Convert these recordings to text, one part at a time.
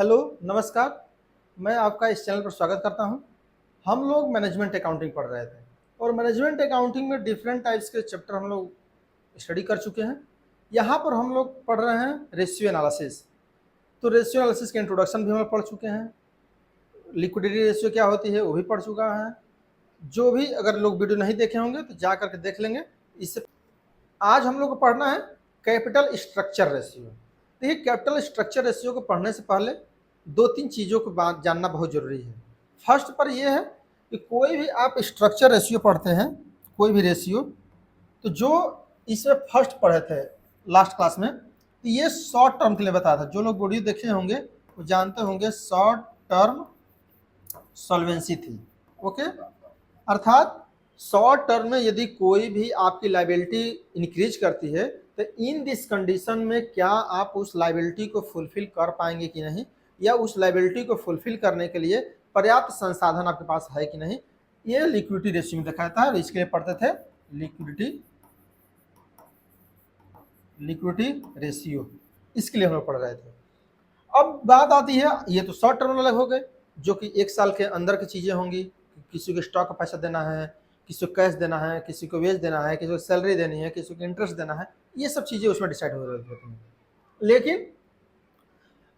Hello, नमस्कार। मैं आपका इस चैनल पर स्वागत करता हूं। हम लोग मैनेजमेंट अकाउंटिंग पढ़ रहे थे और मैनेजमेंट अकाउंटिंग में डिफरेंट टाइप्स के चैप्टर हम लोग स्टडी कर चुके हैं। यहाँ पर हम लोग पढ़ रहे हैं रेशियो एनालिसिस। तो रेशियो एनालिसिस के इंट्रोडक्शन भी हम लोग पढ़ चुके हैं। लिक्विडिटी रेशियो क्या होती है वो भी पढ़ चुका है। जो भी अगर लोग वीडियो नहीं देखे होंगे तो जा करके देख लेंगे। इससे आज हम लोग को पढ़ना है कैपिटल स्ट्रक्चर रेशियो। देखिए, कैपिटल स्ट्रक्चर रेशियो को पढ़ने से पहले दो तीन चीज़ों को बात जानना बहुत ज़रूरी है। फर्स्ट पर यह है कि कोई भी आप स्ट्रक्चर रेशियो पढ़ते हैं, कोई भी रेशियो, तो जो इसमें फर्स्ट पढ़े थे लास्ट क्लास में, तो ये शॉर्ट टर्म के लिए बताया था। जो लोग वीडियो देखे होंगे वो जानते होंगे शॉर्ट टर्म सॉल्वेंसी थी। ओके, अर्थात शॉर्ट टर्म में यदि कोई भी आपकी लाइबिलिटी इंक्रीज करती है तो इन दिस कंडीशन में क्या आप उस लाइबिलिटी को फुलफिल कर पाएंगे कि नहीं, या उस लाइबिलिटी को फुलफिल करने के लिए पर्याप्त संसाधन आपके पास है कि नहीं, ये लिक्विडिटी रेशियो में दिखाता है। इसके लिए पढ़ते थे लिक्विडिटी रेशियो, इसके लिए हम लोग पढ़ रहे थे। अब बात आती है, ये तो शॉर्ट टर्म अलग हो गए जो कि एक साल के अंदर की चीज़ें होंगी। किसी को स्टॉक का पैसा देना है, किसी को कैश देना है, किसी को वेज देना है, किसी को सैलरी देनी है, किसी को इंटरेस्ट देना है, ये सब चीज़ें उसमें डिसाइड हो रही होती हैं। लेकिन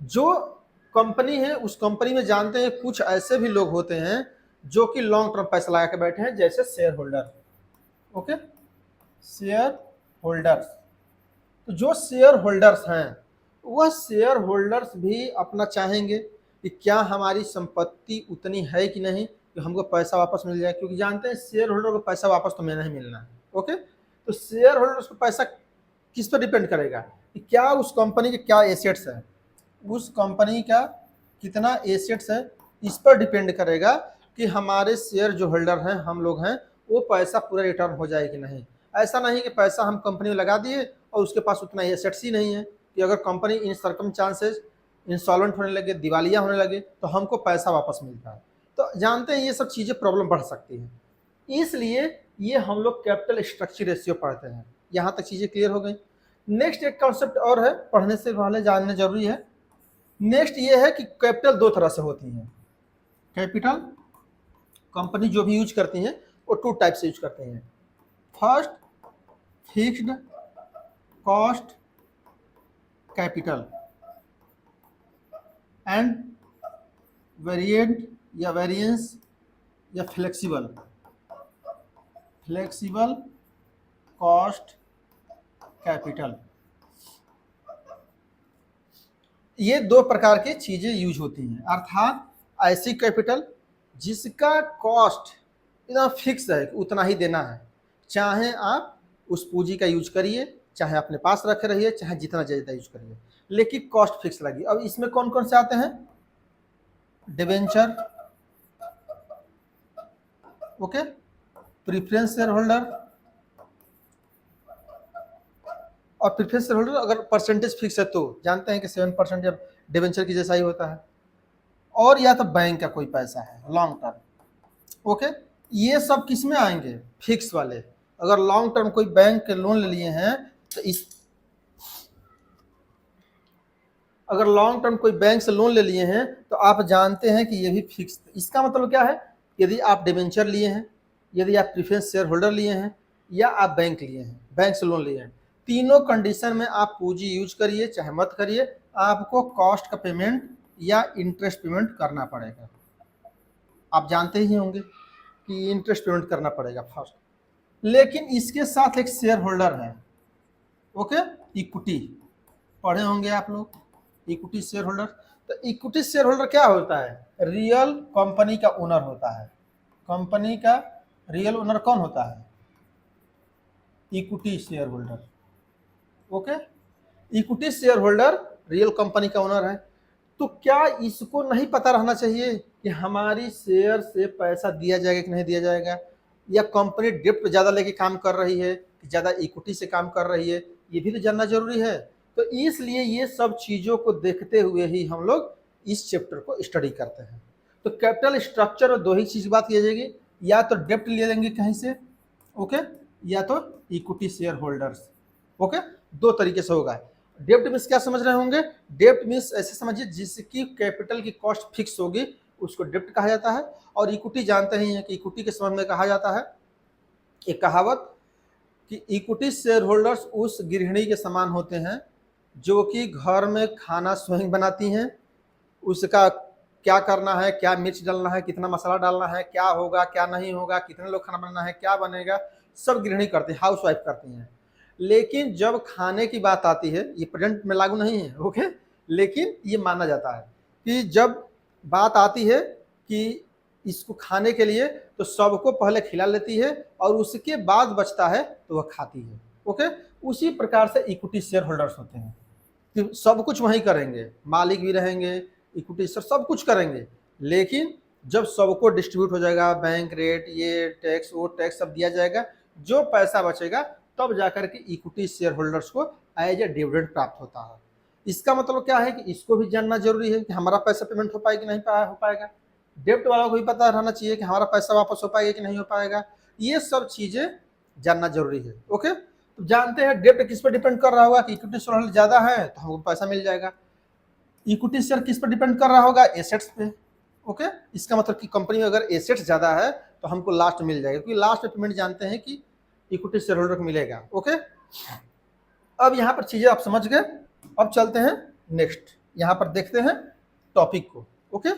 जो कंपनी है उस कंपनी में जानते हैं कुछ ऐसे भी लोग होते हैं जो कि लॉन्ग टर्म पैसा लगा के बैठे हैं, जैसे share holder. Okay, share holders. तो जो शेयर होल्डर्स हैं वह शेयर होल्डर्स भी अपना चाहेंगे कि क्या हमारी संपत्ति उतनी है कि नहीं कि हमको पैसा वापस मिल जाए, क्योंकि जानते हैं शेयर होल्डर को पैसा वापस तो नहीं मिलना है। ओके, तो शेयर होल्डर्स को पैसा किस पर डिपेंड करेगा कि क्या उस कंपनी के क्या एसेट्स है, उस कंपनी का कितना एसेट्स है, इस पर डिपेंड करेगा कि हमारे शेयर जो होल्डर हैं, हम लोग हैं, वो पैसा पूरा रिटर्न हो जाए कि नहीं। ऐसा नहीं कि पैसा हम कंपनी में लगा दिए और उसके पास उतना एसेट्स ही नहीं है कि अगर कंपनी इन सर्कमस्टांसेस इंसॉल्वेंट होने लगे, दिवालिया होने लगे, तो हमको पैसा वापस मिलता है। तो जानते हैं ये सब चीज़ें प्रॉब्लम बढ़ सकती हैं, इसलिए ये हम लोग कैपिटल स्ट्रक्चर रेशियो पढ़ते हैं। यहाँ तक चीज़ें क्लियर हो गई। नेक्स्ट एक कॉन्सेप्ट और है, पढ़ने से पहले जानना जरूरी है। नेक्स्ट ये है कि कैपिटल दो तरह से होती है। कैपिटल कंपनी जो भी यूज करती हैं वो टू टाइप से यूज करते हैं। First, fixed cost capital end variant या वेरिएंस या फ्लेक्सिबल कॉस्ट कैपिटल। ये दो प्रकार की चीजें यूज होती हैं, अर्थात ऐसी कैपिटल जिसका कॉस्ट इतना फिक्स है कि उतना ही देना है, चाहे आप उस पूंजी का यूज करिए, चाहे अपने पास रखे रहिए, चाहे जितना ज़्यादा यूज करिए, लेकिन कॉस्ट फिक्स लगी। अब इसमें कौन कौन से आते हैं? Debenture, okay, preference share holder. और प्रीफरेंस शेयर होल्डर अगर परसेंटेज फिक्स है तो जानते हैं कि 7% जब डिवेंचर की जैसा ही होता है। और या तो बैंक का कोई पैसा है लॉन्ग टर्म। ओके, ये सब किस में आएंगे? फिक्स वाले। अगर लॉन्ग टर्म कोई बैंक के लोन ले लिए हैं तो अगर लॉन्ग टर्म कोई बैंक से लोन ले लिए हैं तो आप जानते हैं कि ये भी फिक्स। इसका मतलब क्या है? यदि आप डिवेंचर लिए हैं, यदि आप प्रीफरेंस शेयर होल्डर लिए हैं, या आप बैंक लिए हैं, बैंक से लोन लिए हैं, तीनों कंडीशन में आप पूंजी यूज करिए चाहे मत करिए, आपको कॉस्ट का पेमेंट या इंटरेस्ट पेमेंट करना पड़ेगा। आप जानते ही होंगे कि इंटरेस्ट पेमेंट करना पड़ेगा फर्स्ट। लेकिन इसके साथ एक शेयर होल्डर है, ओके, इक्विटी, पढ़े होंगे आप लोग इक्विटी शेयर होल्डर। तो इक्विटी शेयर होल्डर क्या होता है? रियल कंपनी का ओनर होता है। कंपनी का रियल ओनर कौन होता है? Equity share holder. Okay, equity share holder real company का ओनर है। तो क्या इसको नहीं पता रहना चाहिए कि हमारी शेयर से पैसा दिया जाएगा कि नहीं दिया जाएगा, या कंपनी डेप्ट ज़्यादा लेके काम कर रही है कि ज़्यादा इक्विटी से काम कर रही है? ये भी तो जानना जरूरी है। तो इसलिए ये सब चीज़ों को देखते हुए ही हम लोग इस चैप्टर को स्टडी करते हैं। तो कैपिटल स्ट्रक्चर में दो ही चीज़ बात की जाएगी, या तो डेप्ट ले लेंगे कहीं से, ओके, या तो इक्विटी शेयर होल्डर्स। ओके, दो तरीके से होगा। डेब्ट मीन्स क्या समझ रहे होंगे? डेब्ट मीन्स ऐसे समझिए जिसकी कैपिटल की कॉस्ट फिक्स होगी उसको डेब्ट कहा जाता है। और इक्विटी जानते ही हैं कि इक्विटी के संबंध में कहा जाता है एक कहावत कि इक्विटी शेयर होल्डर्स उस गृहिणी के समान होते हैं जो कि घर में खाना स्वयं बनाती हैं, उसका क्या करना है, क्या मिर्च डालना है, कितना मसाला डालना है, क्या होगा क्या नहीं होगा, कितने लोग खाना बनाना है, क्या बनेगा, सब गृहिणी करती है, हाउस वाइफ करती हैं। लेकिन जब खाने की बात आती है, ये प्रेजेंट में लागू नहीं है, ओके, लेकिन ये माना जाता है कि जब बात आती है कि इसको खाने के लिए तो सबको पहले खिला लेती है और उसके बाद बचता है तो वह खाती है, ओके। उसी प्रकार से इक्विटी शेयर होल्डर्स होते हैं कि सब कुछ वही करेंगे, मालिक भी रहेंगे, इक्विटी शेयर सब कुछ करेंगे, लेकिन जब सबको डिस्ट्रीब्यूट हो जाएगा, बैंक रेट, ये टैक्स वो टैक्स सब दिया जाएगा, जो पैसा बचेगा तब जाकर के इक्विटी शेयर होल्डर्स को एज ए डिविडेंड प्राप्त होता है। इसका मतलब क्या है कि इसको भी जानना जरूरी है कि हमारा पैसा पेमेंट हो पाएगा कि नहीं हो पाएगा। डेब्ट वालों को भी पता रहना चाहिए कि हमारा पैसा वापस हो पाएगा कि नहीं हो पाएगा। ये सब चीजें जानना जरूरी है, ओके। तो जानते हैं डेब्ट किस पर डिपेंड कर रहा होगा कि इक्विटी शेयर होल्डर ज्यादा है तो हमको पैसा मिल जाएगा। इक्विटी शेयर किस पर डिपेंड कर रहा होगा? एसेट्स पे, ओके। इसका मतलब कि कंपनी में अगर एसेट्स ज्यादा है तो हमको लास्ट मिल जाएगा, क्योंकि लास्ट में पेमेंट जानते हैं कि इक्विटी शेयर होल्डर को मिलेगा, ओके। अब यहाँ पर चीजें आप समझ गए। अब चलते हैं नेक्स्ट, यहाँ पर देखते हैं टॉपिक को, ओके।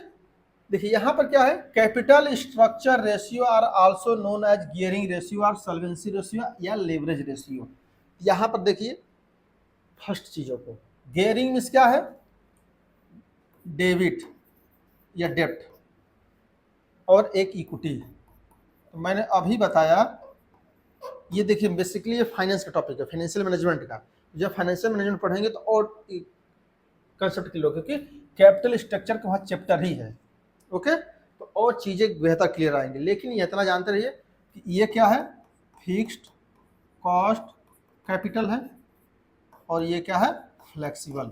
देखिए यहाँ पर क्या है, capital structure ratio are also known as gearing ratio और सॉल्वेंसी रेशियो या लेवरेज रेशियो। यहाँ पर देखिए फर्स्ट चीजों को, गियरिंग मीन्स क्या है? डेबिट या डेब्ट और एक इक्विटी। तो मैंने अभी बताया, ये देखिए बेसिकली ये फाइनेंस का टॉपिक है, फाइनेंशियल मैनेजमेंट का। जब फाइनेंशियल मैनेजमेंट पढ़ेंगे तो और कंसेप्ट क्लियर होगा, क्योंकि कैपिटल स्ट्रक्चर का वहाँ चैप्टर ही है, ओके। तो और चीजें बेहतर क्लियर आएंगे, लेकिन ये इतना जानते रहिए कि ये क्या है, फिक्स्ड कॉस्ट कैपिटल है और ये क्या है, फ्लेक्सिबल।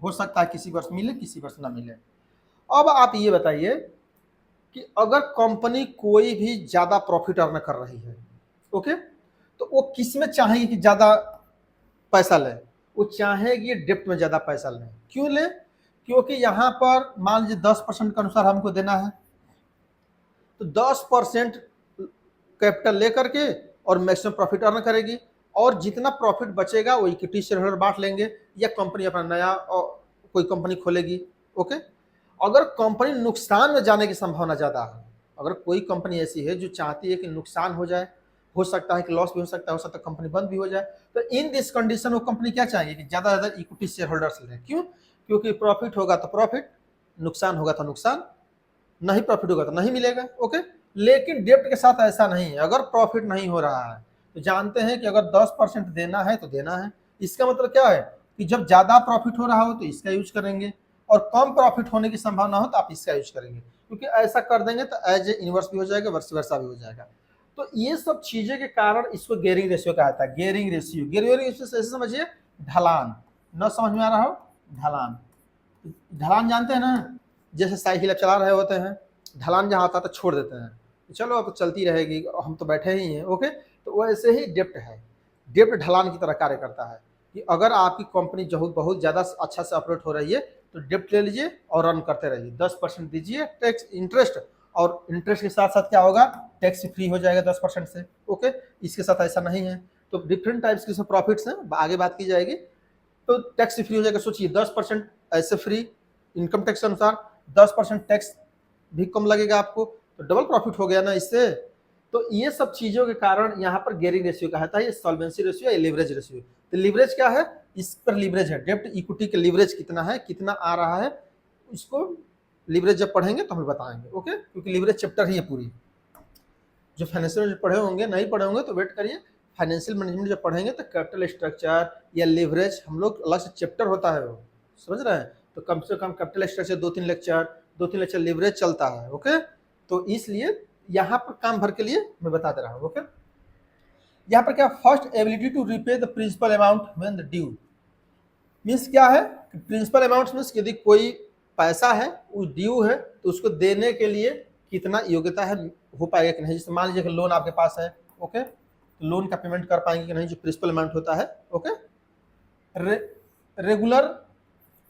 हो सकता है किसी वर्ष मिले किसी वर्ष ना मिले। अब आप ये बताइए कि अगर कंपनी कोई भी ज्यादा प्रॉफिट अर्न कर रही है, ओके, तो वो किस में चाहेगी कि ज्यादा पैसा ले? वो चाहेगी डेब्ट में ज्यादा पैसा लें। क्यों ले? क्योंकि यहाँ पर मान लीजिए 10% के अनुसार हमको देना है, तो 10% कैपिटल लेकर के और मैक्सिमम प्रॉफिट अर्न करेगी, और जितना प्रॉफिट बचेगा वो इक्विटी शेयर होल्डर बांट लेंगे या कंपनी अपना नया कोई कंपनी खोलेगी, ओके। अगर कंपनी नुकसान में जाने की संभावना ज्यादा है, अगर कोई कंपनी ऐसी है जो चाहती है कि नुकसान हो जाए, हो सकता है कि लॉस भी हो सकता है कंपनी बंद भी हो जाए, तो इन दिस कंडीशन वो कंपनी क्या चाहिए कि ज्यादा ज्यादा इक्विटी शेयर होल्डर्स ले। क्यों? क्योंकि प्रॉफिट होगा तो प्रॉफिट, नुकसान होगा तो नुकसान, नहीं प्रॉफिट होगा तो नहीं मिलेगा, ओके। लेकिन डेब्ट के साथ ऐसा नहीं है, अगर प्रॉफिट नहीं हो रहा है तो जानते हैं कि अगर 10% देना है तो देना है। इसका मतलब क्या है कि जब ज्यादा प्रॉफिट हो रहा हो तो इसका यूज करेंगे, और कम प्रॉफिट होने की संभावना हो तो आप इसका यूज करेंगे, क्योंकि ऐसा कर देंगे तो एज ए इनवर्स भी हो जाएगा, वर्स वर्सा भी हो जाएगा। तो ये सब चीजें के कारण इसको गियरिंग रेशियो कहा जाता है। गियरिंग रेशियो, गियरिंग रेशियो ऐसे समझिए ढलान, न समझ में आ रहा हो, ढलान, ढलान जानते हैं ना, जैसे साइकिल आप चला रहे होते हैं, ढलान जहाँ आता है तो छोड़ देते हैं, चलो अब चलती रहेगी हम तो बैठे ही हैं, ओके। तो वैसे ही डेब्ट है, डेब्ट ढलान की तरह कार्य करता है कि अगर आपकी कंपनी जो बहुत ज़्यादा अच्छा से ऑपरेट हो रही है तो डेब्ट ले लीजिए और रन करते रहिए, 10% दीजिए टैक्स इंटरेस्ट, और इंटरेस्ट के साथ साथ क्या होगा, टैक्स फ्री हो जाएगा 10% से, ओके। इसके साथ ऐसा नहीं है। तो डिफरेंट टाइप्स के प्रॉफिट्स हैं, आगे बात की जाएगी। तो टैक्स फ्री हो जाएगा, सोचिए 10% ऐसे फ्री इनकम टैक्स के अनुसार, 10% टैक्स भी कम लगेगा आपको, तो डबल प्रॉफिट हो गया ना इससे। तो ये सब चीजों के कारण यहाँ पर गियरिंग रेशियो कहा था, ये सॉल्वेंसी रेशियो या लिवरेज रेशियो। तो लिवरेज क्या है, इस पर लिवरेज है, डेब्ट इक्विटी के लिवरेज कितना है, कितना आ रहा है, इसको लिवरेज जब पढ़ेंगे तो हम बताएंगे, ओके। क्योंकि लिवरेज चैप्टर ही है पूरी, जो फाइनेंशियल पढ़े होंगे, नहीं पढ़े होंगे तो वेट करिए, फाइनेंशियल मैनेजमेंट जब पढ़ेंगे तो कैपिटल स्ट्रक्चर या लिवरेज हम लोग अलग से चैप्टर होता है वो, समझ रहे हैं। तो कम से कम कैपिटल स्ट्रक्चर 2-3 लेक्चर लिवरेज चलता है, ओके। तो इसलिए यहाँ पर काम भर के लिए मैं बता दे रहा हूँ, ओके। यहाँ पर क्या, first ability to repay the principal amount when the due, means क्या है, प्रिंसिपल अमाउंट मीन्स यदि कोई पैसा है वो ड्यू है तो उसको देने के लिए कितना योग्यता है, हो पाएगा कि नहीं। जैसे मान लीजिए कि लोन आपके पास है, ओके, तो लोन का पेमेंट कर पाएंगे कि नहीं, जो प्रिंसिपल अमाउंट होता है, ओके। रे, रेगुलर,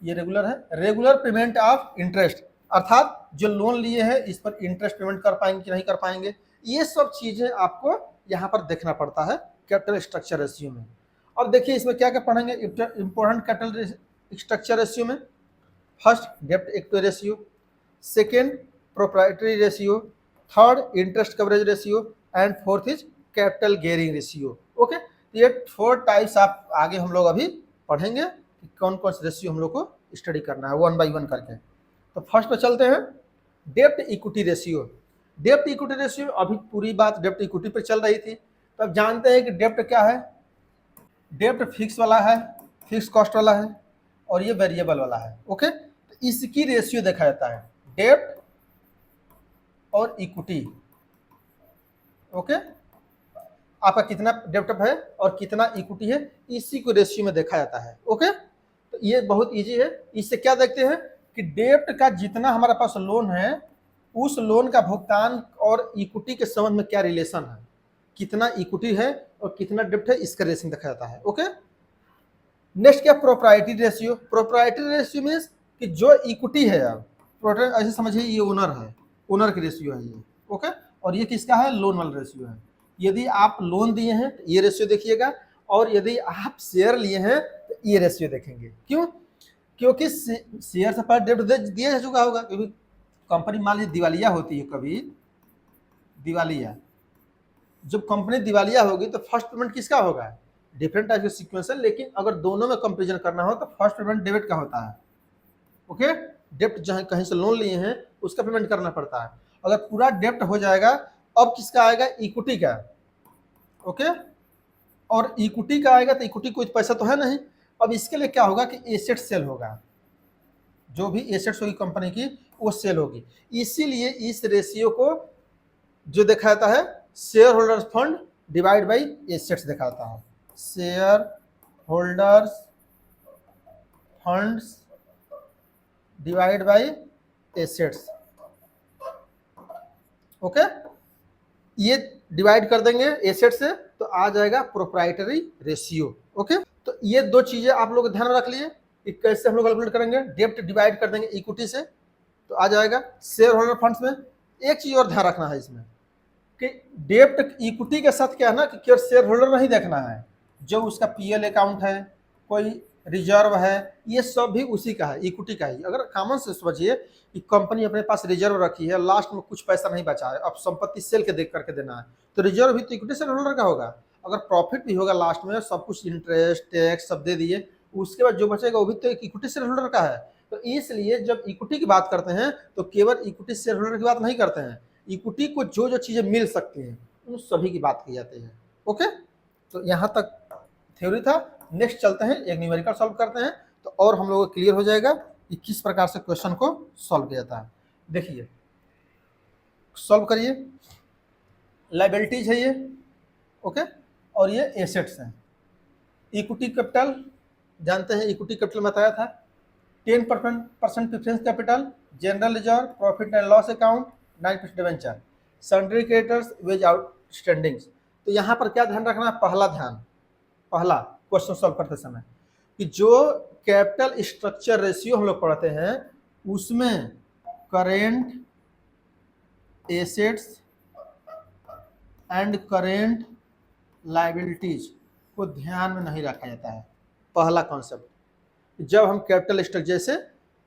ये रेगुलर है, रेगुलर पेमेंट ऑफ इंटरेस्ट, अर्थात जो लोन लिए हैं इस पर इंटरेस्ट पेमेंट कर पाएंगे कि नहीं कर पाएंगे, ये सब चीजें आपको यहाँ पर देखना पड़ता है कैपिटल स्ट्रक्चर रेशियो में। अब देखिए इसमें क्या क्या पढ़ेंगे इंपॉर्टेंट कैपिटल स्ट्रक्चर रेशियो में। फर्स्ट डेब्ट equity ratio, second proprietary ratio, third interest coverage ratio and fourth is capital gearing ratio. Okay, ये 4 टाइप्स आप आगे हम लोग अभी पढ़ेंगे कि कौन कौन से रेशियो हम लोग को स्टडी करना है 1 बाय 1 करके। तो फर्स्ट पे चलते हैं, डेब्ट इक्विटी रेशियो। डेब्ट इक्विटी रेशियो, अभी पूरी बात डेब्ट इक्विटी पर चल रही थी, तो अब जानते हैं कि डेब्ट क्या है। डेब्ट फिक्स वाला है, फिक्स कॉस्ट वाला है, और ये वेरिएबल वाला है। ओके, तो इसकी रेशियो देखा जाता है, डेब्ट और इक्विटी। ओके, आपका कितना डेब्ट है और कितना इक्विटी है, इसी को रेशियो में देखा जाता है। ओके, तो ये बहुत इजी है। इससे क्या देखते हैं कि डेब्ट का जितना हमारे पास लोन है, उस लोन का भुगतान और इक्विटी के संबंध में क्या रिलेशन है, कितना इक्विटी है और कितना डेब्ट है, इसका रेशियो देखा जाता है। ओके, नेक्स्ट क्या, proprietary ratio. Proprietary ratio means कि जो इक्विटी है, आप ऐसे समझिए ये ओनर है, ओनर की रेशियो है ये। ओके, और ये किसका है, लोन वाला रेशियो है। यदि आप लोन दिए हैं तो ये रेशियो देखिएगा, और यदि आप शेयर लिए हैं तो ये रेशियो देखेंगे। क्यों? क्योंकि शेयर से पहले डेब्ट दिया जा चुका होगा, क्योंकि कंपनी मान लीजिए दिवालिया होती है, कभी दिवालिया, जब कंपनी दिवालिया होगी तो फर्स्ट पेमेंट किसका होगा, डिफरेंट टाइप के सीक्वेंस है, लेकिन अगर दोनों में कंपेरिजन करना हो तो फर्स्ट पेमेंट डेबिट का होता है। ओके, डेब्ट जहां कहीं से लोन लिए हैं उसका पेमेंट करना पड़ता है। अगर पूरा डेब्ट हो जाएगा, अब किसका आएगा, इक्विटी का। ओके, और इक्विटी का आएगा तो इक्विटी कोई पैसा तो है नहीं। अब इसके लिए क्या होगा कि एसेट सेल होगा, जो भी एसेट्स होगी कंपनी की वो सेल होगी। इसीलिए इस रेशियो को जो देखा जाता है, share holders fund divide by assets देखा जाता है, share holders funds divide by assets. Okay, ये डिवाइड कर देंगे एसेट से तो आ जाएगा प्रोप्राइटरी रेशियो। ओके, तो ये दो चीजें आप लोग ध्यान में रख लिए कि कैसे हम लोग कैलकुलेट करेंगे। डेब्ट डिवाइड कर देंगे इक्विटी से तो आ जाएगा शेयर होल्डर फंड्स में। एक चीज और ध्यान रखना है इसमें कि डेब्ट इक्विटी के साथ क्या है ना कि केवल शेयर होल्डर नहीं देखना है, जो उसका पीएल अकाउंट है, कोई रिजर्व है, ये सब भी उसी का है, इक्विटी का ही। अगर कॉमन से समझिए कि कंपनी अपने पास रिजर्व रखी है, लास्ट में कुछ पैसा नहीं बचा है, अब संपत्ति सेल के देख करके देना है, तो रिजर्व भी तो इक्विटी शेयर होल्डर का होगा। अगर प्रॉफिट भी होगा लास्ट में, सब कुछ इंटरेस्ट टैक्स सब दे दिए, उसके बाद जो बचेगा वो भी तो एक इक्विटी शेयर होल्डर का है। तो इसलिए जब इक्विटी की बात करते हैं तो केवल इक्विटी शेयर होल्डर की बात नहीं करते हैं, इक्विटी को जो जो चीजें मिल सकती हैं उन सभी की बात की जाती है। ओके, तो यहाँ तक थ्योरी था। नेक्स्ट चलते हैं, एक न्यूमेरिकल सॉल्व करते हैं, तो और हम लोगों को क्लियर हो जाएगा कि किस प्रकार से क्वेश्चन को सॉल्व किया जाता है। देखिए, सॉल्व करिए। लाइबिलिटीज है ये, ओके, और ये एसेट्स हैं। इक्विटी कैपिटल जानते हैं, इक्विटी कैपिटल बताया था, 10% preference capital, general reserve, profit and loss account, 9% debenture, sundry creditors, wage outstandings. तो यहाँ पर क्या ध्यान रखना है, पहला क्वेश्चन सॉल्व करते समय कि जो कैपिटल स्ट्रक्चर रेशियो हम लोग पढ़ते हैं उसमें current assets and current liabilities को ध्यान में नहीं रखा जाता है। पहला कॉन्सेप्ट, जब हम कैपिटल स्ट्रक्चर, जैसे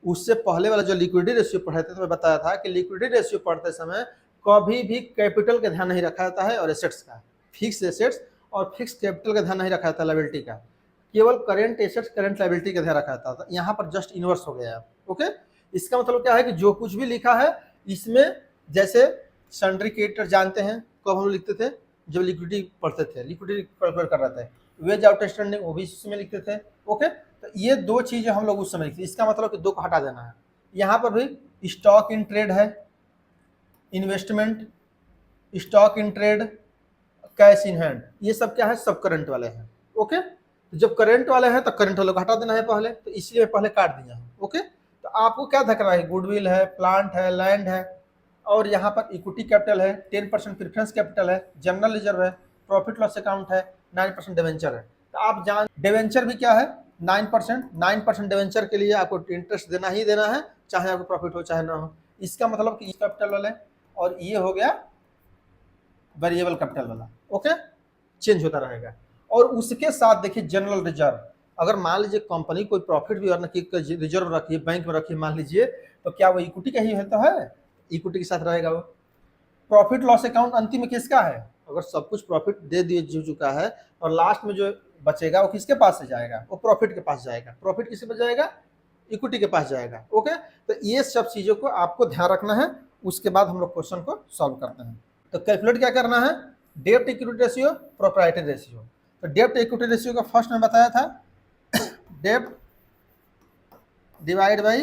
उससे पहले वाला जो लिक्विडिटी रेशियो पढ़े थे तो मैं बताया था कि लिक्विडिटी रेशियो पढ़ते समय कभी भी कैपिटल का ध्यान नहीं रखा जाता है और एसेट्स का, फिक्स एसेट्स और फिक्स कैपिटल का ध्यान नहीं रखा जाता, लायबिलिटी का, केवल करेंट एसेट्स करेंट लायबिलिटी का ध्यान रखा जाता है। यहाँ पर जस्ट इनवर्स हो गया है। ओके, इसका मतलब क्या है कि जो कुछ भी लिखा है इसमें, जैसे सन्ड्री क्रेडिटर जानते हैं कब हम लोग लिखते थे, जब लिक्विडिटी पढ़ते थे, लिक्विडिटी कैलकुलेट कर रहे थे, वेज आउटस्टैंडिंग वो भी इसमें लिखते थे। ओके, तो ये दो चीजें हम लोग उस समय लिखते, इसका मतलब कि दो को हटा देना है। यहाँ पर भी स्टॉक इन ट्रेड है, investment, stock in trade, cash in hand, ये सब क्या है, सब करंट वाले हैं। ओके, तो जब करंट वाले हैं तो करंट वाले को हटा देना है पहले, तो इसलिए पहले काट दिया है। ओके, तो आपको क्या देखना है, गुडविल है, प्लांट है, लैंड है, और यहाँ पर इक्विटी कैपिटल है, 10% प्रेफरेंस कैपिटल है, जनरल रिजर्व है, प्रॉफिट लॉस अकाउंट है, 9% डिवेंचर है। तो आप जान डिवेंचर भी क्या है, 9% डिवेंचर के लिए आपको इंटरेस्ट देना ही देना है, चाहे आपको प्रॉफिट हो चाहे ना हो। इसका मतलब कि कैपिटल वाले, और ये हो गया वेरिएबल कैपिटल वाला। ओके, चेंज होता रहेगा। और उसके साथ देखिए जनरल रिजर्व, अगर मान लीजिए कंपनी कोई प्रॉफिट भी अर्न की रिजर्व रखी है बैंक में रखी है मान लीजिए, तो क्या वो इक्विटी का ही तो है, इक्विटी के साथ रहेगा वो। प्रॉफिट लॉस अकाउंट अंतिम में किसका है, अगर सब कुछ प्रॉफिट दे दिए चुका है और लास्ट में जो बचेगा वो किसके पास से जाएगा, वो प्रॉफिट के पास जाएगा। प्रॉफिट किसके पास जाएगा, इक्विटी के पास जाएगा। ओके, तो ये सब चीजों को आपको ध्यान रखना है। उसके बाद हम लोग क्वेश्चन को सॉल्व करते हैं। तो कैलकुलेट क्या करना है, डेब्ट इक्विटी रेशियो, प्रोप्राइटरी रेशियो। तो डेब्ट इक्विटी रेशियो का फर्स्ट में बताया था डेब्ट डिवाइड बाई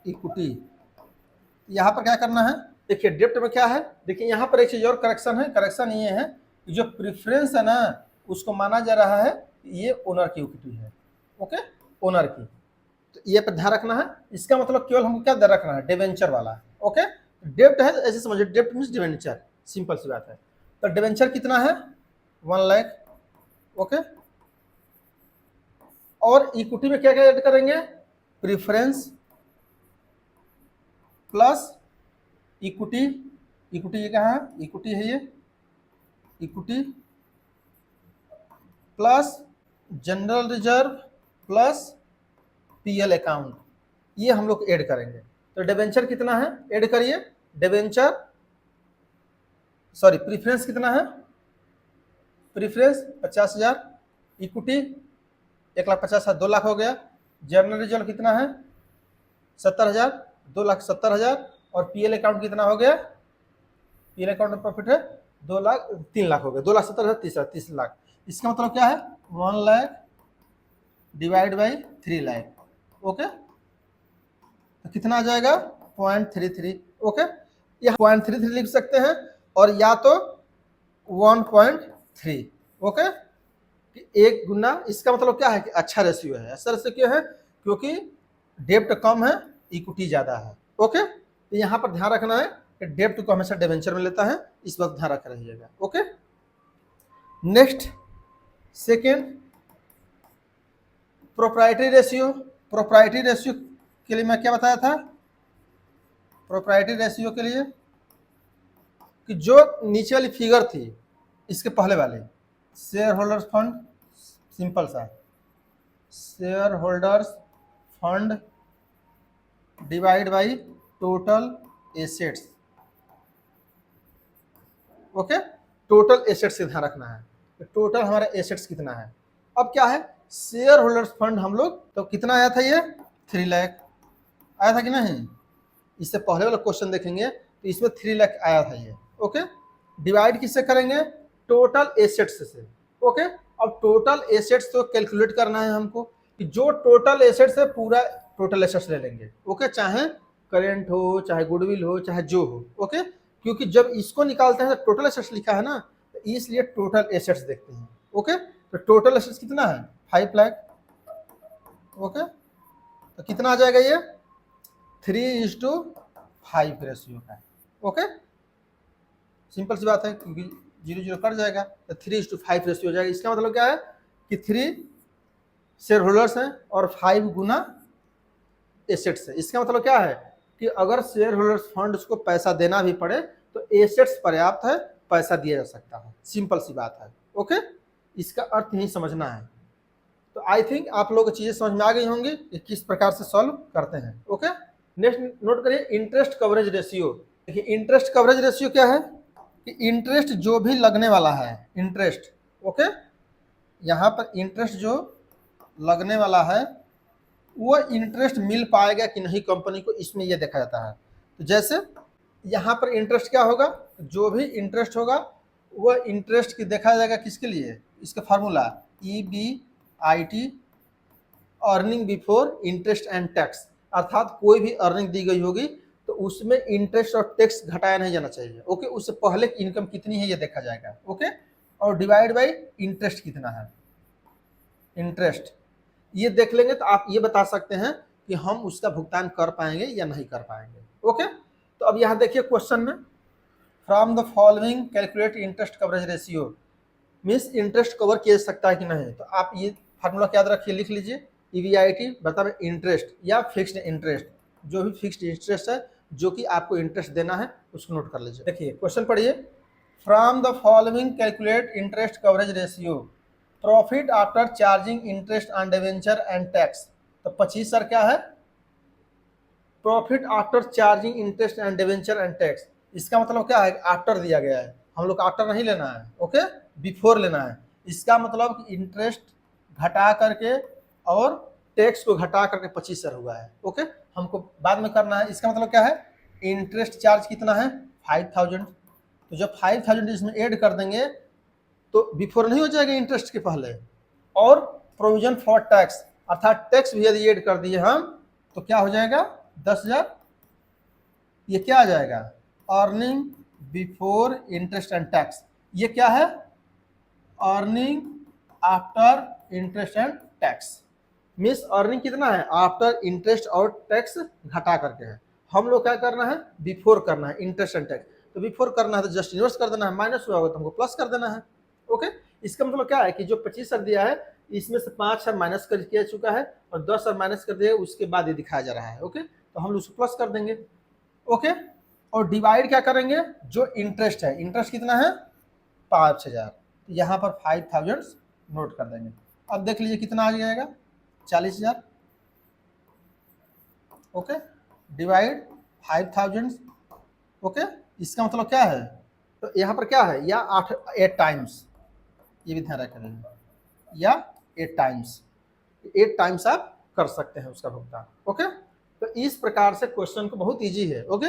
इक्विटी। यहाँ पर क्या करना है, देखिए डेब्ट में क्या है, देखिए यहाँ पर एक चीज और करेक्शन है। करेक्शन ये है कि जो प्रेफरेंस है ना उसको माना जा रहा है ये ओनर की इक्विटी है। ओके, ओनर की, तो ये पर ध्यान रखना है। इसका मतलब केवल हमको क्या ध्यान रखना है, डिवेंचर वाला। ओके, डेब्ट है ऐसे समझिए, डेब्ट मींस डिवेंचर, सिंपल सी बात है। तो डिवेंचर कितना है, 1 लाख। ओके, और इक्विटी में क्या क्या ऐड करेंगे, प्रेफरेंस प्लस इक्विटी। इक्विटी ये कहाँ है, इक्विटी है ये, equity plus general reserve plus PL account, ये हम लोग ऐड करेंगे। तो डिवेंचर कितना है, ऐड करिए। डिवेंचर सॉरी प्रेफरेंस कितना है, प्रेफरेंस 50,000, इक्विटी 1,50,000, 2 लाख हो गया। जनरल रिजर्व कितना है 70,000, 2,70,000, और पीएल अकाउंट कितना हो गया, पीएल अकाउंट में प्रॉफिट है 2 लाख, 3 लाख हो गया, 2,70,000, 30 लाख। इसका मतलब क्या है, 1 lakh divide by 3 lakh. Okay, तो कितना आ जाएगा 0.33। ओके, यहाँ 0.33 लिख सकते हैं और या तो 1.3। ओके, एक गुना, इसका मतलब क्या है कि अच्छा रेशियो है। ऐसा रेशियो क्यों है, क्योंकि डेब्ट कम है इक्विटी ज्यादा है। ओके, तो यहाँ पर ध्यान रखना है कि डेब्ट को हमेशा डिवेंचर में लेता है, इस वक्त ध्यान रख रहिएगा। Okay, next second proprietary ratio. Proprietary ratio के लिए मैं क्या बताया था, प्रोप्राइटरी रेशियो के लिए कि जो नीचे वाली फिगर थी इसके पहले वाले, शेयर होल्डर्स फंड, सिंपल सा share holders fund divide by total assets. Okay, total assets से ध्यान रखना है, तो टोटल हमारा एसेट्स कितना है। अब क्या है, शेयर होल्डर्स फंड हम लोग तो कितना आया था, ये 3 लाख आया था कि नहीं, इससे पहले वाला क्वेश्चन देखेंगे तो इसमें 3 लाख आया था ये। ओके, डिवाइड किससे करेंगे, टोटल एसेट्स से। ओके, अब टोटल एसेट्स तो कैलकुलेट करना है हमको कि जो टोटल एसेट्स है पूरा टोटल एसेट्स ले लेंगे। ओके, चाहे करेंट हो चाहे गुडविल हो चाहे जो हो। ओके, क्योंकि जब इसको निकालते हैं तो टोटल एसेट्स लिखा है ना, तो इसलिए टोटल एसेट्स देखते हैं। ओके, तो टोटल एसेट्स कितना है 5 लाख। ओके, तो कितना आ जाएगा ये 3:5 रेशियो का। ओके, सिंपल सी बात है, क्योंकि 0 कट जाएगा तो 3:5 रेशियो हो जाएगा। इसका मतलब क्या है कि 3 शेयर होल्डर्स हैं और 5 गुना एसेट्स है। इसका मतलब क्या है कि अगर शेयर होल्डर्स फंड को पैसा देना भी पड़े तो एसेट्स पर्याप्त है, पैसा दिया जा सकता है। सिंपल सी बात है। ओके, इसका अर्थ नहीं समझना है। तो आई थिंक आप लोग चीजें समझ में आ गई होंगी कि किस प्रकार से सॉल्व करते हैं। ओके, नेक्स्ट नोट करिए इंटरेस्ट कवरेज रेशियो। देखिए इंटरेस्ट कवरेज रेशियो क्या है कि इंटरेस्ट जो भी लगने वाला है, इंटरेस्ट, ओके, यहाँ पर इंटरेस्ट जो लगने वाला है वो इंटरेस्ट मिल पाएगा कि नहीं कंपनी को, इसमें यह देखा जाता है। तो जैसे यहाँ पर इंटरेस्ट क्या होगा, जो भी इंटरेस्ट होगा वह इंटरेस्ट की देखा जाएगा किसके लिए, इसका formula EBIT, earning before interest and tax. अर्थात कोई भी अर्निंग दी गई होगी तो उसमें इंटरेस्ट और टैक्स घटाया नहीं जाना चाहिए। ओके, उससे पहले की इनकम कितनी है ये देखा जाएगा। ओके, और डिवाइड बाई इंटरेस्ट कितना है, इंटरेस्ट ये देख लेंगे तो आप ये बता सकते हैं कि हम उसका भुगतान कर पाएंगे या नहीं कर पाएंगे। ओके, तो अब यहाँ देखिए क्वेश्चन में, from the following calculate interest coverage ratio, means interest cover किया जा सकता है कि नहीं। तो आप ये फार्मूला याद रखिए, लिख लीजिए, EBIT मतलब इंटरेस्ट या फिक्स्ड इंटरेस्ट, जो भी फिक्स्ड इंटरेस्ट है जो कि आपको इंटरेस्ट देना है उसको नोट कर लीजिए। देखिए क्वेश्चन पढ़िए, from the following calculate interest coverage ratio, profit after charging interest on debenture and tax. तो 25 सर क्या है, profit after charging interest and debenture and tax, इसका मतलब क्या है, आफ्टर दिया गया है, हम लोग आफ्टर नहीं लेना है, ओके, बिफोर लेना है। इसका मतलब इंटरेस्ट घटा करके और टैक्स को घटा करके 25 सर हुआ है, ओके, हमको बाद में करना है। इसका मतलब क्या है, इंटरेस्ट चार्ज कितना है 5000, तो जब 5000 इसमें ऐड कर देंगे तो बिफोर नहीं हो जाएगा इंटरेस्ट के पहले, और प्रोविजन फॉर टैक्स अर्थात टैक्स भी यदि ऐड कर दिए हम तो क्या हो जाएगा 10,000, ये क्या आ जाएगा, earning before interest and tax. ये क्या है, earning after interest and tax, means earning कितना है आफ्टर इंटरेस्ट और टैक्स घटा करके है। हम लोग क्या करना है, बिफोर करना है इंटरेस्ट एंड टैक्स, तो बिफोर करना है तो जस्ट इन्वर्स कर देना है, माइनस हुआ होगा तो हमको प्लस कर देना है, ओके। इसका मतलब क्या है कि जो 25 सर दिया है इसमें से 5 सर माइनस कर किया चुका है और 10 सर माइनस कर दिया, उसके बाद ये दिखाया जा रहा है, ओके, तो हम उसको प्लस कर देंगे, ओके। और डिवाइड क्या करेंगे, जो इंटरेस्ट है, इंटरेस्ट कितना है 5000, यहाँ पर 5000 नोट कर देंगे। अब देख लीजिए कितना आ जाएगा 40,000, ओके, डिवाइड 5000, ओके। इसका मतलब क्या है, तो यहाँ पर क्या है, या 8 टाइम्स, ये भी ध्यान रखेंगे, या 8 टाइम्स, 8 टाइम्स आप कर सकते हैं उसका भुगतान, ओके। तो इस प्रकार से क्वेश्चन को बहुत इजी है, ओके,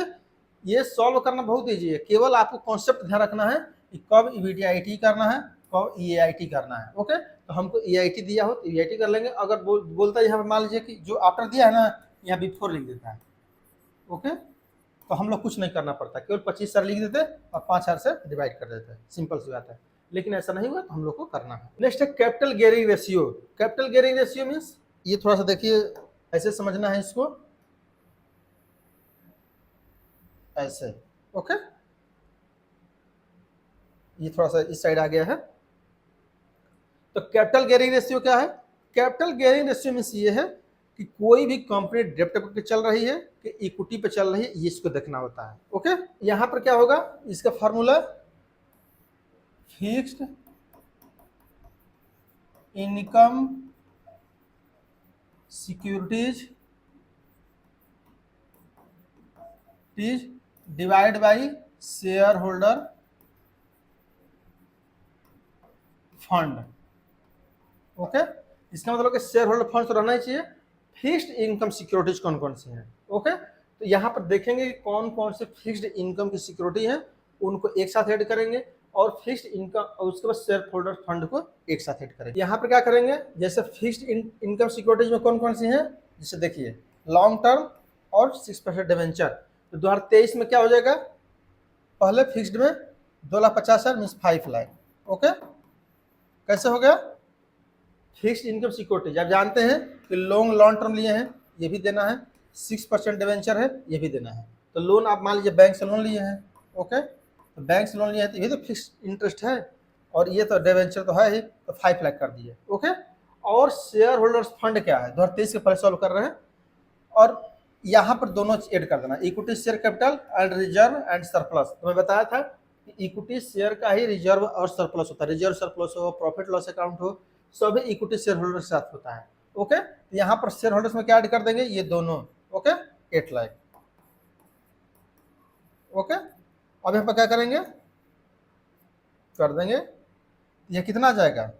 ये सॉल्व करना बहुत इजी है, केवल आपको कॉन्सेप्ट ध्यान रखना है कि कब EBIT करना है, कब EAIT करना है, ओके। तो हमको EIT दिया हो तो EIT कर लेंगे, अगर बोलता है यहाँ पर मान लीजिए कि जो आफ्टर दिया है ना यहाँ बिफोर लिख देता है, ओके, तो हम लोग कुछ नहीं करना पड़ता, केवल 25 सर लिख देते और 5000 से डिवाइड कर देते, सिंपल सी बात है। लेकिन ऐसा नहीं हुआ तो हम लोग को करना है। नेक्स्ट है capital gearing ratio. Capital gearing ratio means, ये थोड़ा सा देखिए ऐसे समझना है इसको, ऐसे, ओके, ये थोड़ा सा इस साइड आ गया है। तो कैपिटल गियरिंग रेशियो क्या है, कैपिटल गियरिंग रेशियो मीन्स ये है कि कोई भी कंपनी डेब्ट पे चल रही है कि इक्विटी पे चल रही है, ये इसको देखना होता है, ओके। यहाँ पर क्या होगा, इसका formula fixed income securities divide by share holder fund, okay. इसका मतलब कि शेयर होल्डर फंड तो रहना ही चाहिए। फिक्स्ड इनकम सिक्योरिटीज कौन कौन सी हैं, ओके, तो यहाँ पर देखेंगे कि कौन कौन से फिक्स्ड इनकम की सिक्योरिटी है, उनको एक साथ ऐड करेंगे, और फिक्स्ड इनकम और उसके बाद शेयर होल्डर फंड को एक साथ ऐड करेंगे। यहाँ पर क्या करेंगे, जैसे फिक्स्ड इनकम सिक्योरिटीज में कौन कौन सी हैं, जैसे देखिए लॉन्ग टर्म और 6% डिवेंचर। तो 2023 में क्या हो जाएगा, पहले फिक्स्ड में 2,50,000 मीन्स 5 लाख, ओके। कैसे हो गया, फिक्स्ड इनकम सिक्योरिटीज आप जानते हैं कि लॉन्ग टर्म लिए हैं, ये भी देना है, 6% डिवेंचर है, ये भी देना है। तो लोन आप मान लीजिए बैंक से लोन लिए हैं, ओके, तो बैंक से लोन लिया है तो ये तो फिक्स्ड इंटरेस्ट है, और ये तो डिवेंचर तो है ही, तो 5 लाख कर दिए, ओके। और शेयर होल्डर्स फंड क्या है, 2023 के पहले सॉल्व कर रहे हैं, और यहाँ पर दोनों ऐड कर देना, equity share capital and reserve and surplus. तो मैं बताया था कि इक्विटी शेयर का ही रिजर्व और सरप्लस होता है, रिजर्व सरप्लस हो, प्रॉफिट लॉस अकाउंट हो, सभी इक्विटी शेयर होल्डर के साथ होता है, ओके। तो यहाँ पर शेयर होल्डर्स में क्या ऐड कर देंगे, ये दोनों, ओके, 8 लाख, ओके। अब यहाँ पर क्या करेंगे, कर देंगे, ये कितना आ जाएगा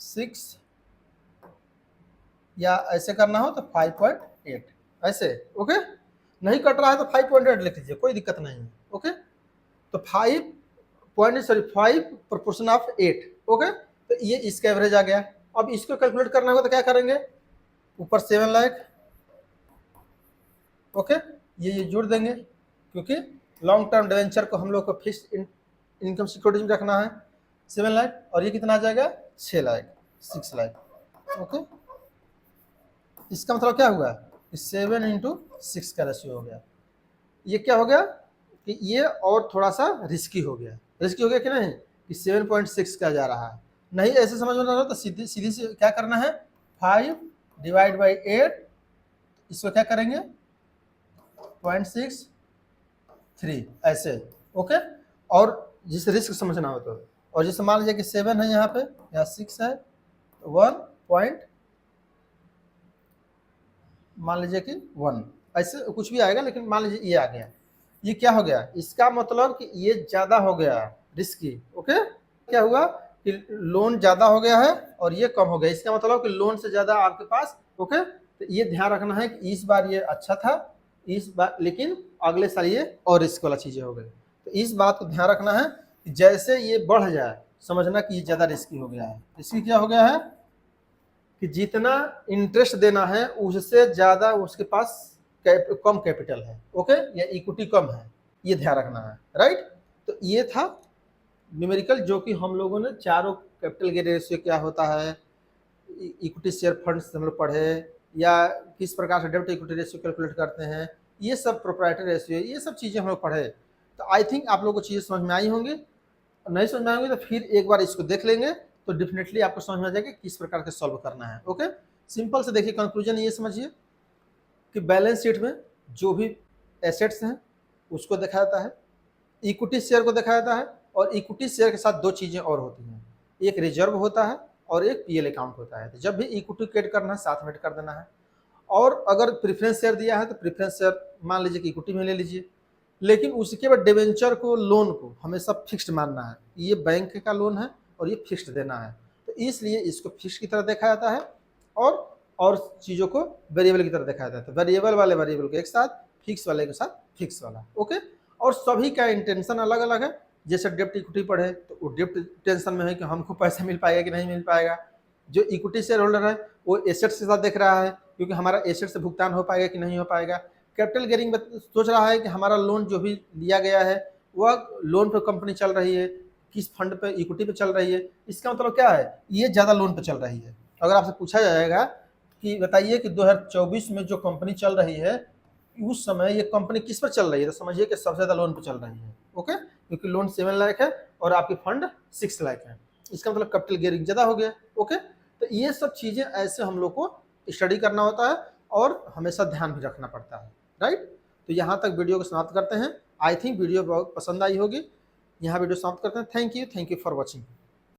6, या ऐसे करना हो तो 5.8 ऐसे, ओके। नहीं कट रहा है तो 5.8 लिख लीजिए, कोई दिक्कत नहीं है, ओके। तो 5 प्रोपोर्शन ऑफ 8, ओके। तो ये इसका एवरेज आ गया। अब इसको कैलकुलेट करना होगा तो क्या करेंगे, ऊपर 7 लाख, ओके, ये जुड़ देंगे, क्योंकि लॉन्ग टर्म डिवेंचर को हम लोग को फिक्स्ड इनकम सिक्योरिटी में रखना है 7 लाख, और ये कितना आ जाएगा 6 लाख, 6 लाख, ओके। इसका मतलब क्या हुआ कि 7 × 6 का रेशियो हो गया। ये क्या हो गया कि ये और थोड़ा सा रिस्की हो गया कि नहीं, कि 7.6 का जा रहा है, नहीं ऐसे समझ में ना हो तो सीधी सीधी से क्या करना है, 5 डिवाइड बाई 8, इसको क्या करेंगे 0.63 ऐसे, ओके। और जिस रिस्क समझना हो तो, और जैसे मान लीजिए कि 7 है यहाँ पे, या 6 है, 1 पॉइंट मान लीजिए कि 1, ऐसे कुछ भी आएगा, लेकिन मान लीजिए ये आ गया, ये क्या हो गया, इसका मतलब कि ये ज्यादा हो गया रिस्की, ओके। क्या हुआ कि लोन ज्यादा हो गया है और ये कम हो गया, इसका मतलब कि लोन से ज्यादा आपके पास, ओके। तो ये ध्यान रखना है कि इस बार ये अच्छा था, इस बार लेकिन अगले साल ये और रिस्क वाला चीजें हो गई। तो इस बात को ध्यान रखना है कि जैसे ये बढ़ जाए समझना कि ये ज्यादा रिस्की हो गया है। इसकी क्या हो गया है कि जितना इंटरेस्ट देना है उससे ज्यादा उसके पास कम कैपिटल है, ओके, या इक्विटी कम है, ये ध्यान रखना है, राइट। तो ये था न्यूमेरिकल जो कि हम लोगों ने चारों कैपिटल गेन रेशियो क्या होता है, इक्विटी शेयर फंड्स हम लोग पढ़े, या किस प्रकार से डेब्ट इक्विटी रेशियो कैलकुलेट करते हैं, ये सब प्रोप्राइटरी रेशियो, ये सब चीज़ें हम लोग पढ़े। तो आई थिंक आप लोगों को चीज़ें समझ में आई होंगी, नहीं समझ में आएंगे तो फिर एक बार इसको देख लेंगे तो डेफिनेटली आपको समझ में आ जाएगा किस प्रकार से सॉल्व करना है, ओके। सिंपल से देखिए, कंक्लूजन ये समझिए कि बैलेंस शीट में जो भी एसेट्स हैं उसको दिखाया जाता है, इक्विटी शेयर को दिखाया जाता है, और इक्विटी शेयर के साथ दो चीज़ें और होती हैं, एक रिजर्व होता है और एक पीएल अकाउंट होता है। तो जब भी इक्विटी ऐड करना है साथ में ऐड कर देना है। और अगर प्रेफरेंस शेयर दिया है तो प्रेफरेंस शेयर मान लीजिए कि इक्विटी में ले लीजिए, लेकिन उसके बाद डिवेंचर को, लोन को हमेशा फिक्स्ड मानना है, ये बैंक का लोन है और ये फिक्स्ड देना है, तो इसलिए इसको फिक्स की तरह देखा जाता है, और चीज़ों को वेरिएबल की तरह देखा जाता है। तो वेरिएबल वाले वेरिएबल को एक साथ, फिक्स वाले के साथ फिक्स वाला, ओके। और सभी का इंटेंशन अलग अलग है। जैसे डेप्ट इक्विटी पढ़े तो वो डेप्ट टेंशन में है कि हमको पैसा मिल पाएगा कि नहीं मिल पाएगा, जो इक्विटी शेयर होल्डर है वो एसेट्स के साथ देख रहा है क्योंकि हमारा एसेट से भुगतान हो पाएगा कि नहीं हो पाएगा। कैपिटल गेयरिंग सोच रहा है कि हमारा लोन जो भी लिया गया है वह लोन पर कंपनी चल रही है, किस फंड पे, इक्विटी पे चल रही है, इसका मतलब क्या है, ये ज़्यादा लोन पे चल रही है। अगर आपसे पूछा जाएगा कि बताइए कि 2024 में जो कंपनी चल रही है उस समय ये कंपनी किस पर चल रही है, तो समझिए कि सबसे ज़्यादा लोन पर चल रही है, ओके, क्योंकि लोन 7 लाख है और आपकी फंड 6 लाख है, इसका मतलब कैपिटल गेयरिंग ज़्यादा हो गया, ओके। तो ये सब चीज़ें ऐसे हम लोग को स्टडी करना होता है और हमेशा ध्यान भी रखना पड़ता है, राइट। तो यहाँ तक वीडियो को समाप्त करते हैं। आई थिंक वीडियो बहुत पसंद आई होगी, यहाँ वीडियो समाप्त करते हैं। Thank you for watching.